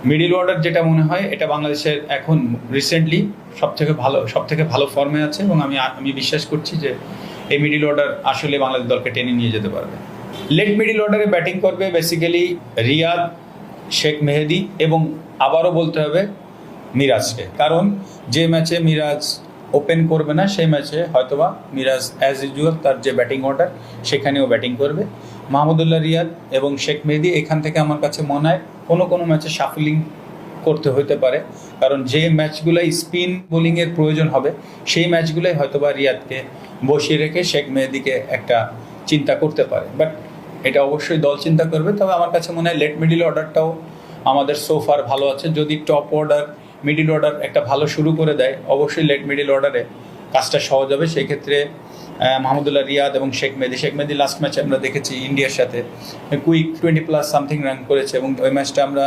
Middle order যেটা মনে হয় এটা বাংলাদেশের এখন রিসেন্টলি সবথেকে ভালো ফর্মে আছে, এবং আমি বিশ্বাস করছি যে এই মিডিল অর্ডার আসলে বাংলাদেশ দলকে টেনে নিয়ে যেতে পারবে। লেট মিডিল অর্ডারে ব্যাটিং করবে বেসিক্যালি রিয়াদ, শেখ মেহেদী এবং আবারও বলতে হবে মিরাজকে, কারণ যে ম্যাচে মিরাজ ওপেন করবে না সেই ম্যাচে হয়তোবা মিরাজ অ্যাজ ইউজুয়াল তার যে ব্যাটিং অর্ডার সেখানেও ব্যাটিং করবে। মাহমুদুল্লাহ রিয়াদ এবং শেখ মেহেদী এখান থেকে আমার কাছে মনে হয় কোনো ম্যাচে শাফলিং করতে হতে পারে, কারণ যে ম্যাচগুলোয় স্পিন বোলিংয়ের প্রয়োজন হবে সেই ম্যাচগুলোই হয়তোবা রিয়াদকে বসিয়ে রেখে শেখ মেহেদীকে একটা চিন্তা করতে পারে। বাট এটা অবশ্যই দল চিন্তা করবে। তবে আমার কাছে মনে হয় লেট মিডিল অর্ডারটাও আমাদের সোফার ভালো আছে। যদি টপ অর্ডার মিডিল অর্ডার একটা ভালো শুরু করে দেয়, অবশ্যই লেট মিডিল অর্ডারে কাজটা সহজ হবে। সেই ক্ষেত্রে মাহমুদুল্লাহ রিয়াদ এবং শেখ মেহেদী লাস্ট ম্যাচে আমরা দেখেছি ইন্ডিয়ার সাথে কুইক 20+ সামথিং রান করেছে, এবং ওই ম্যাচটা আমরা